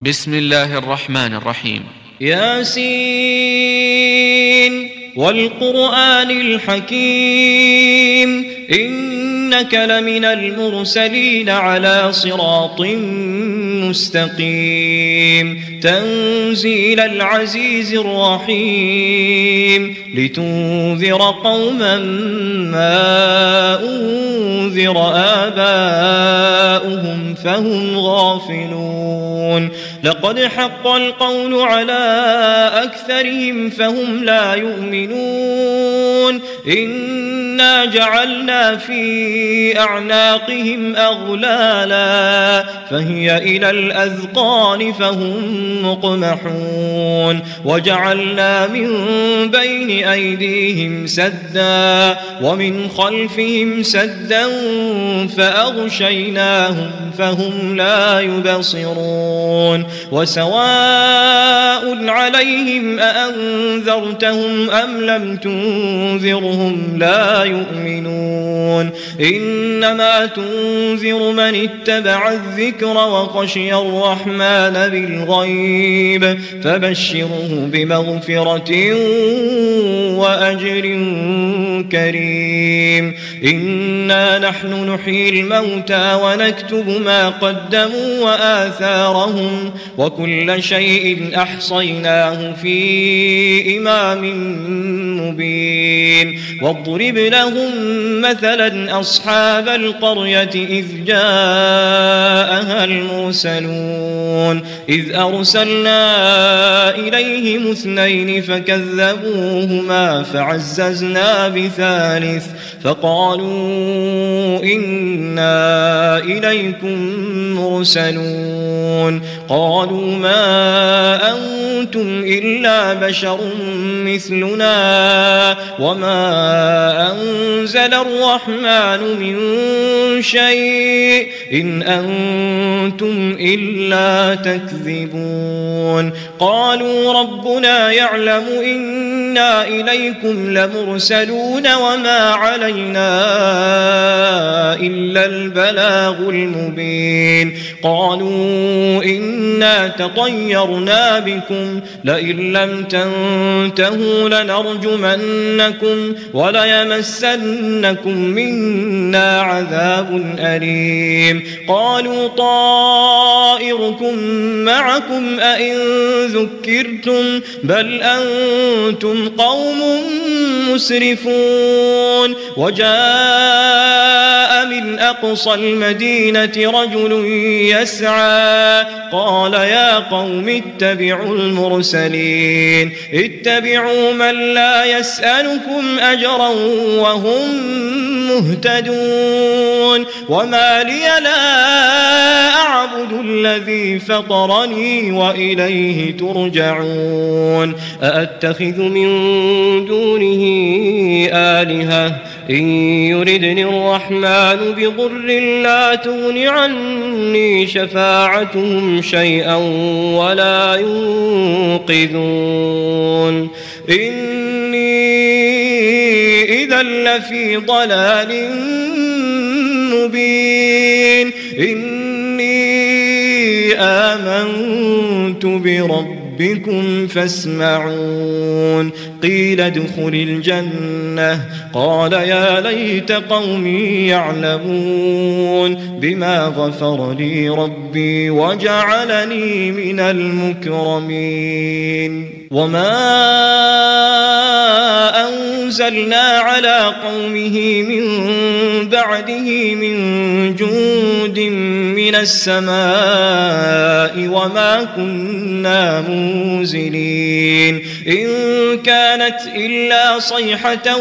بسم الله الرحمن الرحيم. ياسين والقرآن الحكيم إنك لمن المرسلين على صراط مستقيم تنزيل العزيز الرحيم لتنذر قوما ما أنذر آباؤهم فهم غافلون لقد حق القول على أكثرهم فهم لا يؤمنون إنا جعلنا في أعناقهم أغلالا فهي إلى الأذقان فهم مقمحون وجعلنا من بين أيديهم سدا ومن خلفهم سدا فأغشيناهم فهم لا يبصرون وسواء عليهم أأنذرتهم أم لم تنذرهم لا يؤمنون إنما تنذر من اتبع الذكر وخشي الرحمن بالغيب فبشره بمغفرة وأجر كريم إنا نحن نحيي الموتى ونكتب ما قدموا وآثارهم وكل شيء أحصيناه في إمام مبين واضرب لهم مثلا أصحاب القرية إذ جاءها المرسلون إذ أرسلنا إليهم اثنين فكذبوهما فعززنا بثالث فقالوا إنا إليكم مرسلون قالوا ما أنتم إلا بشر مثلنا وما أنزل الرحمن من شيء إن أنتم إلا تكذبون قالوا ربنا يعلم إنا إليكم لمرسلون وما علينا إلا البلاغ المبين قالوا إنا تطيرنا بكم لئن لم تنتهوا لنرجمنكم وليمسنكم منا عذاب أليم قالوا طائركم معكم أئن ذكرتم بل أنتم قوم مسرفون وجاء من أقصى المدينة رجل يسعى قال يا قوم اتبعوا المرسلين اتبعوا من لا يسألكم أجرا وهم مهتدون وما لي لا أعبد الذي فطرني وإليه ترجعون أأتخذ من دونه آلهة إن يردني الرحمن بضر لا تغن عني شفاعتهم شيئا ولا ينقذون إني إذا لفي ضلال مبين إني آمنت بربكم فاسمعون قيل ادخل الجنة قال يا ليت قومي يعلمون بما غفر لي ربي وجعلني من المكرمين وما أنزلنا على قومه من بعده من جند من السماء وما كنا منزلين إن كانت إلا صيحة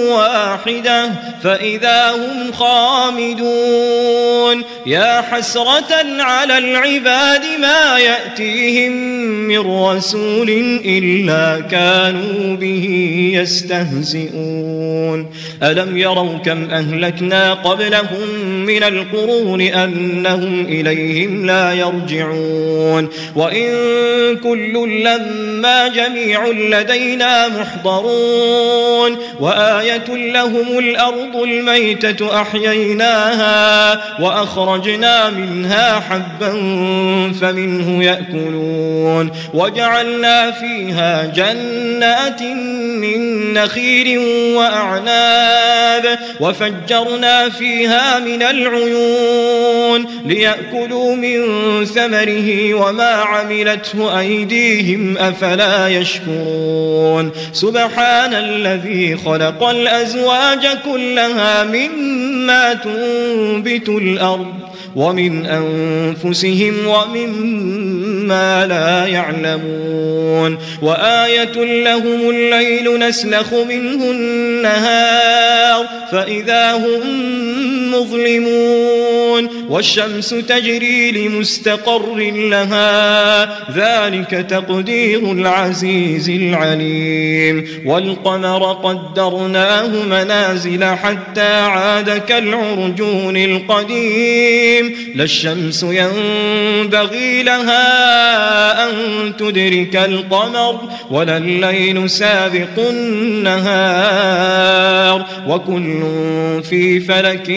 واحدة فإذا هم خامدون يا حسرة على العباد ما يأتيهم من رسول إلا كانوا به يستهزئون ألم يروا كم أهلكنا قبلهم من القرون أنهم وهم إليهم لا يرجعون وإن كل لما جميع لدينا محضرون وآية لهم الأرض الميتة أحييناها وأخرجنا منها حبا فمنه يأكلون وجعلنا فيها جنات من نخيل وأعناب وفجرنا فيها من العيون ليأكلوا من ثمره وما عملته أيديهم أفلا يشكرون سبحان الذي خلق الأزواج كلها مما تنبت الأرض ومن أنفسهم ومما لا يعلمون وآية لهم الليل نسلخ منه النهار فإذا هم مظلمون والشمس تجري لمستقر لها ذلك تقدير العزيز العليم والقمر قدرناه منازل حتى عاد كالعرجون القديم لا الشمس ينبغي لها أن تدرك القمر ولا الليل سابق النهار وكل في فلك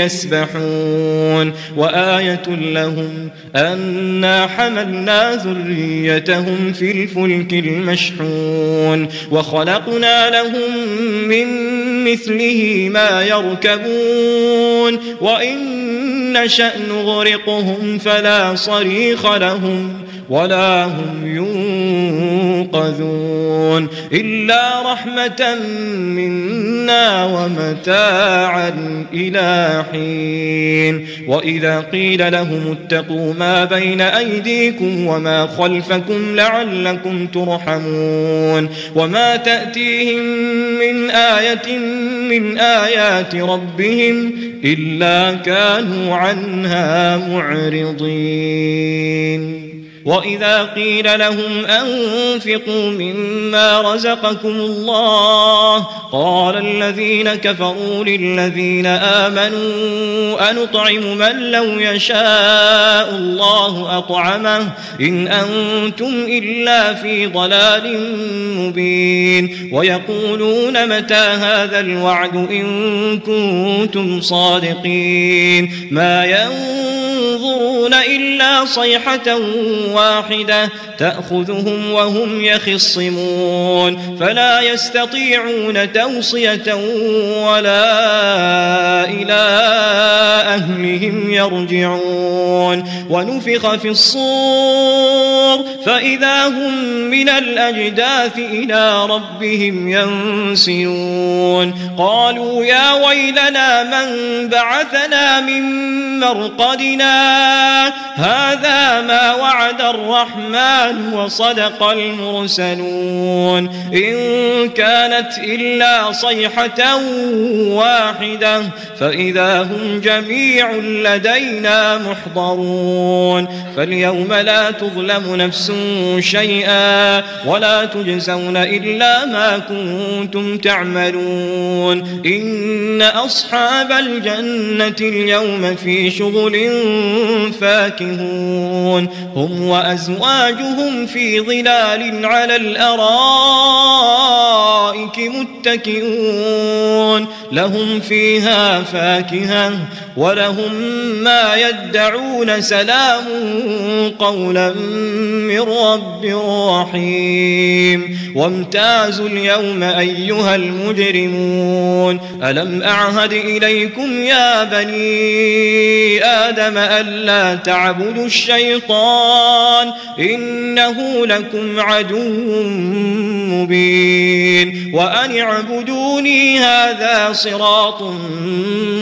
يسبحون وآية لهم أنا حملنا ذريتهم في الفلك المشحون وخلقنا لهم من مثله ما يركبون وإن نشأ نغرقهم فلا صريخ لهم ولا هم ينقذون إلا رحمة منا ومتاعا إلى حين وإذا قيل لهم اتقوا ما بين أيديكم وما خلفكم لعلكم ترحمون وما تأتيهم من آية من آيات ربهم إلا كانوا عنها معرضين وإذا قيل لهم أنفقوا مما رزقكم الله قال الذين كفروا للذين آمنوا أنطعم من لو يشاء الله أطعمه إن أنتم إلا في ضلال مبين ويقولون متى هذا الوعد إن كنتم صادقين ما ينظرون إلا صيحة واحدة تأخذهم وهم يخصمون فلا يستطيعون توصية ولا إلى أهلهم يرجعون ونفخ في الصور فإذا هم من الأجداث إلى ربهم ينسلون قالوا يا ويلنا من بعثنا من مرقدنا هذا ما وعد الرحمن وصدق المرسلون إن كانت إلا صيحة واحدة فإذا هم جميع لدينا محضرون فاليوم لا تظلم نفس شيئا ولا تجزون إلا ما كنتم تعملون إن أصحاب الجنة اليوم في شغل فاكهون هم وأزواجهم في ظلال على الأرائك متكئون لهم فيها فاكهة ولهم ما يدعون سلام قولا من رب رحيم وامتازوا اليوم أيها المجرمون ألم أعهد إليكم يا بني آدم ألا تعبدوا الشيطان إنه لكم عدو مبين وأن اعبدوني هذا صراط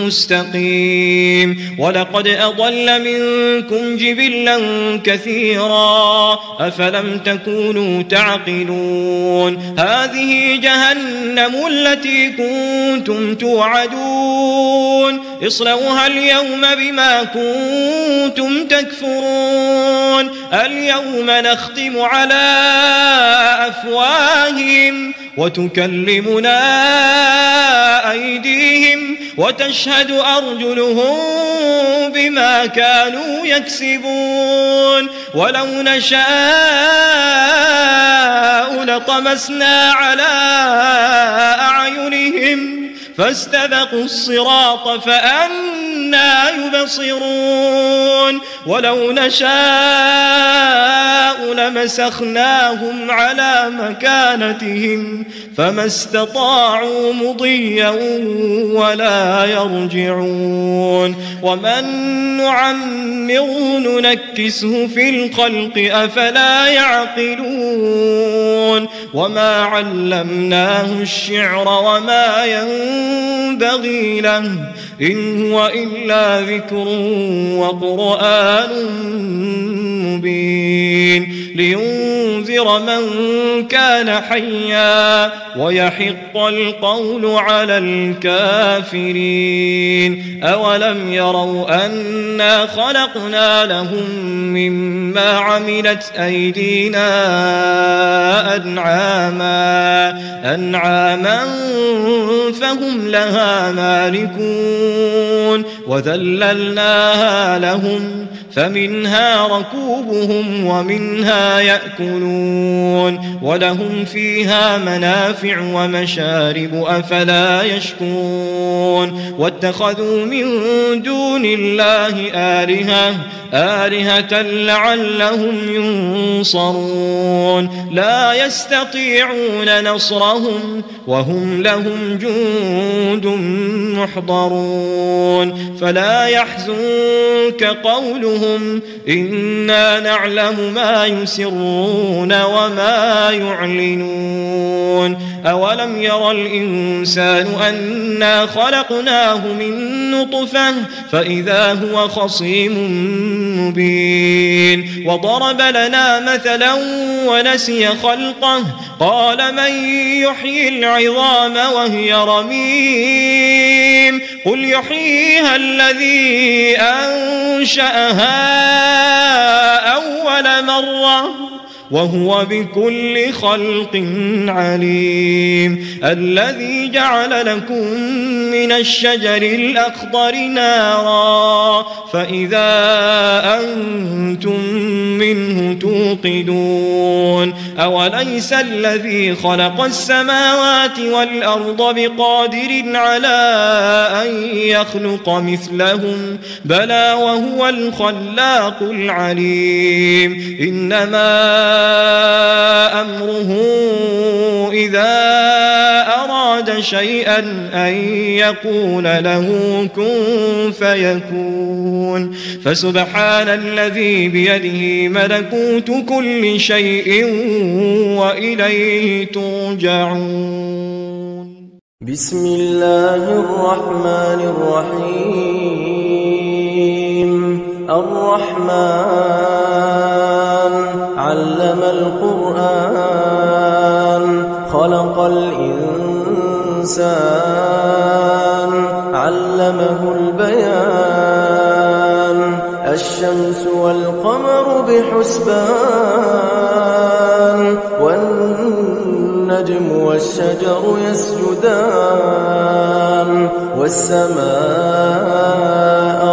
مستقيم ولقد أضل منكم جبلا كثيرا أفلم تكونوا تعقلون هذه جهنم التي كنتم توعدون اصلوها اليوم بما كنتم تكفرون اليوم نختم على أفواههم وتكلمنا أيديهم وتشهد أرجلهم بما كانوا يكسبون ولو نشاء لطمسنا على أعينهم فاستبقوا الصراط فأنى يبصرون ولو نشاء لمسخناهم على مكانتهم فما استطاعوا مضيا ولا يرجعون ومن نعمره ننكسه في الخلق أفلا يعقلون وما علمناه الشعر وما ينبغي له إن هو إلا ذكر وقرآن مبين لينذر من كان حيا ويحق القول على الكافرين أولم يروا أنا خلقنا لهم مما عملت أيدينا أنعاما فهم لها مالكون وذللناها لهم فمنها ركوبهم ومنها يأكلون ولهم فيها منافع ومشارب أفلا يشكرون واتخذوا من دون الله آلهة لعلهم ينصرون لا يستطيعون نصرهم وهم لهم جند محضرون فلا يحزنك قولهم إنا نعلم ما يسرون وما يعلنون أولم يرى الإنسان أنا خلقناه من نطفة فإذا هو خصيم مبين وضرب لنا مثلا ونسي خلقه قال من يحيي العظام وهي رميم قل يحييها الذي أنشأها أول مرة وهو بكل خلق عليم الذي جعل لكم من الشجر الأخضر نارا فإذا أنتم منه توقدون أوليس الذي خلق السماوات والأرض بقادر على أن يخلق مثلهم بلى وهو الخلاق العليم إنما أمره إذا أراد شيئا أن يقول له كن فيكون فسبحان الذي بيده ملكوت كل شيء وإليه ترجعون بسم الله الرحمن الرحيم الرحمن علم القرآن خلق الإنسان علمه البيان الشمس والقمر بحسبان والنجم والشجر يسجدان والسماء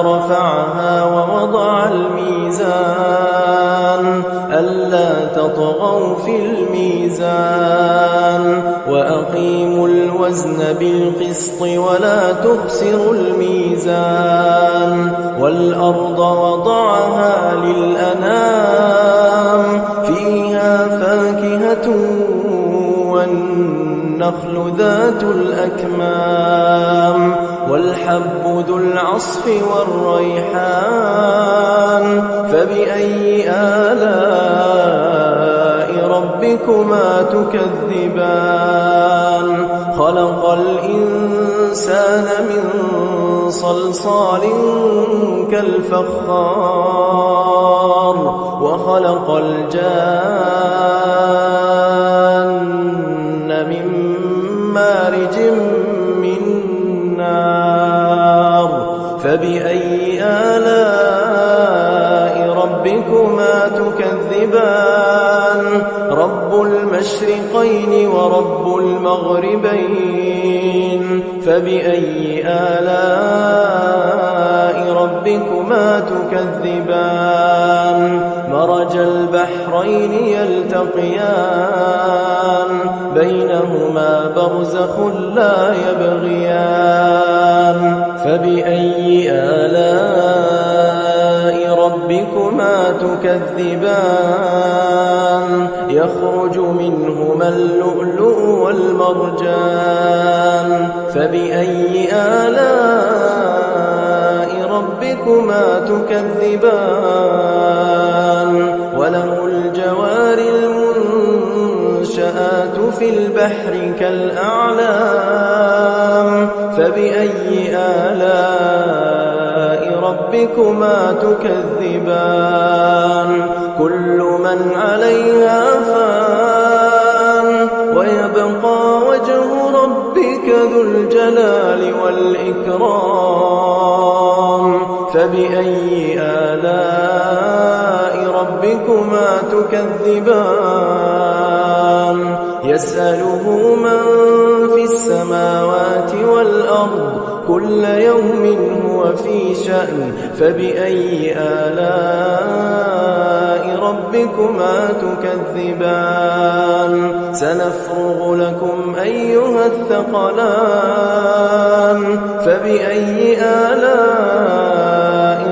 رفعها ووضع الميزان ألا تطغوا في الميزان وأقيموا الوزن بالقسط ولا تخسروا الميزان والأرض وضعها للأنام فيها فاكهة والنخل ذات الأكمام والحب ذو العصف والريحان فبأي آلاء ربكما تكذبان خلق الإنسان من صلصال كالفخار وخلق الجان من مارج من نار فبأي آلاء ربكما تكذبان رب المشرقين ورب المغربين فبأي آلاء ربكما ربكما تكذبان مرج البحرين يلتقيان بينهما برزخ لا يبغيان فبأي آلاء ربكما تكذبان يخرج منهما اللؤلؤ والمرجان فبأي آلاء ربكما تكذبان وله الجوار المنشآت في البحر كالأعلام فبأي آلاء ربكما تكذبان كل من عليها فان ويبقى وجه ربك ذو الجلال والإكرام فبأي آلاء ربكما تكذبان يسأله من في السماوات والأرض كل يوم هو في شأن فبأي آلاء ربكما تكذبان سنفرغ لكم أيها الثقلان فبأي آلاء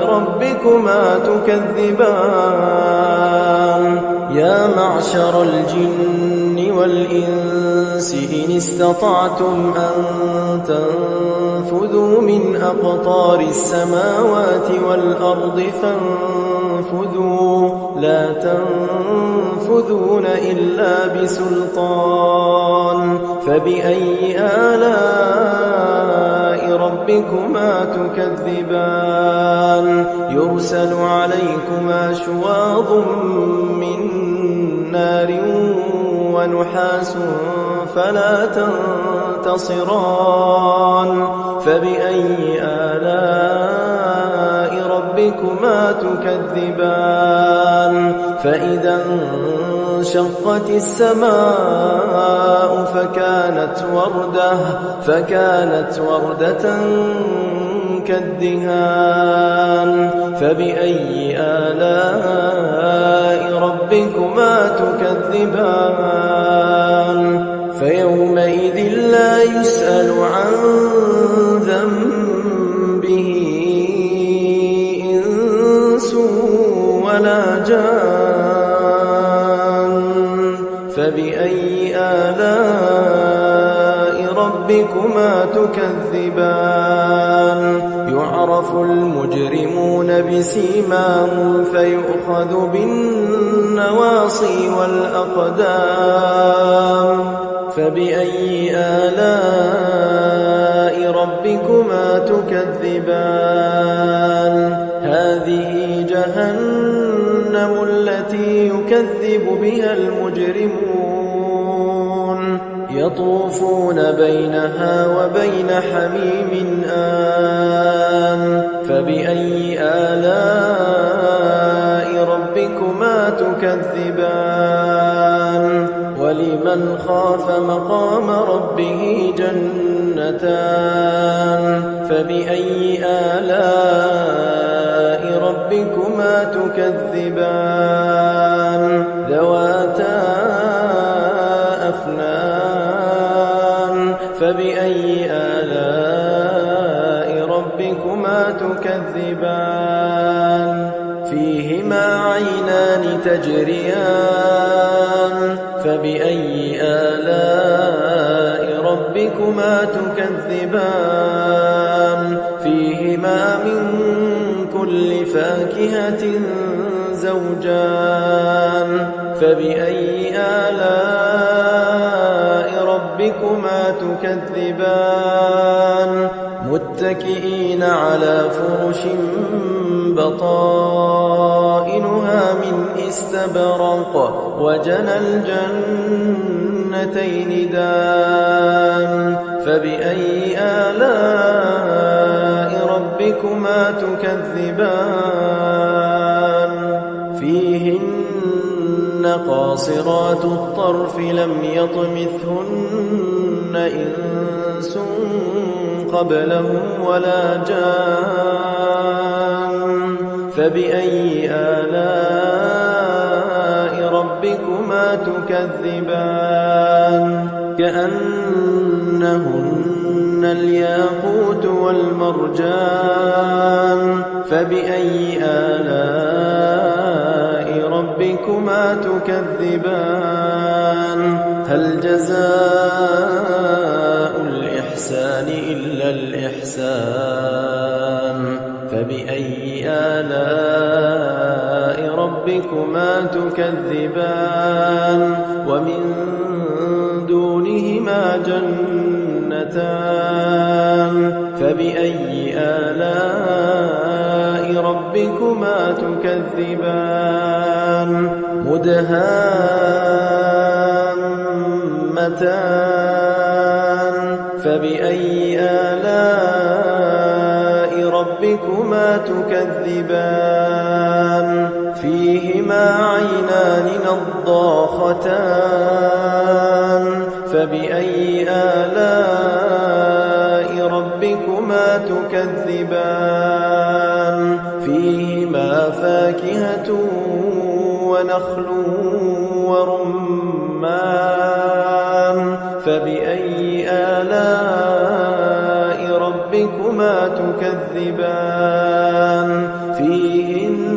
ربكما تكذبان يا معشر الجن والإنس إن استطعتم أن تنفذوا من أقطار السماوات والأرض فانفذوا لا تنفذون إلا بسلطان فبأي آلاء ربكما تكذبان يرسل عليكما شواظ من نار ونحاس فلا تنتصران فبأي آلاء ربكما تكذبان فإذا انشقت السماء فكانت وردة كالدهان فبأي آلاء ربكما تكذبان فيومئذ لا يسأل عن ذنبه إنس ولا جان فبأي آلاء ربكما تكذبان يعرف المجرمون بسيماهم فيؤخذ بالنواصي والأقدام فبأي آلاء ربكما تكذبان هذه جهنم التي يكذب بها المجرمون يطوفون بينها وبين حميم آن فبأي آلاء ربكما تكذبان ولمن خاف مقام ربه جنتان فبأي آلاء ربكما تكذبان ذواتا أفنان فبأي آلاء ربكما تكذبان فيهما عينان تجريان فبأي آلاء ربكما تكذبان فيهما من كل فاكهة زوجان فبأي آلاء ربكما تكذبان متكئين على فرش بطائنها من استبرق وجنى الجنتين دان فبأي آلاء ربكما تكذبان فيهن قاصرات الطرف لم يطمثهن إنس قبلهم ولا جان فبأي آلاء ربكما تكذبان كأنهن الياقوت والمرجان فبأي آلاء ربكما تكذبان هل جزاء الإحسان إلا الإحسان فبأي آلاء ربكما تكذبان ومن دونهما جنتان فبأي آلاء ربكما تكذبان مدهامتان فبأي آلاء ربكما تكذبان فيهما عينان نضاختان فبأي آلاء ربكما تكذبان فيهما فاكهة ونخل ورمان فبأي آلاء ربكما تكذبان فيهن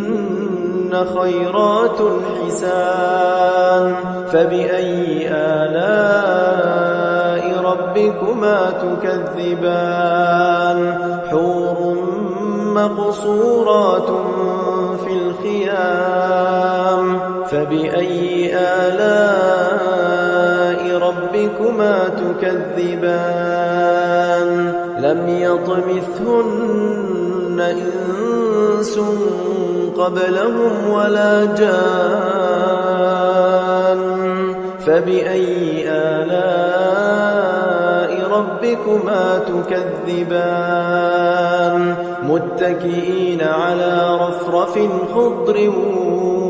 خيرات حسان فبأي آلاء ربكما تكذبان حور مقصورات في الخيام فبأي آلاء ربكما تكذبان لم يطمثهن إنس قبلهم ولا جان فبأي آلاء ربكما تكذبان متكئين على رفرف خضر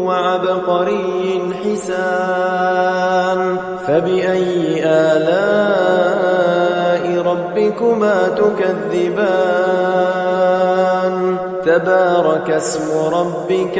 وعبقري حسان فبأي آلاء ربكما تكذبان تبارك اسم ربك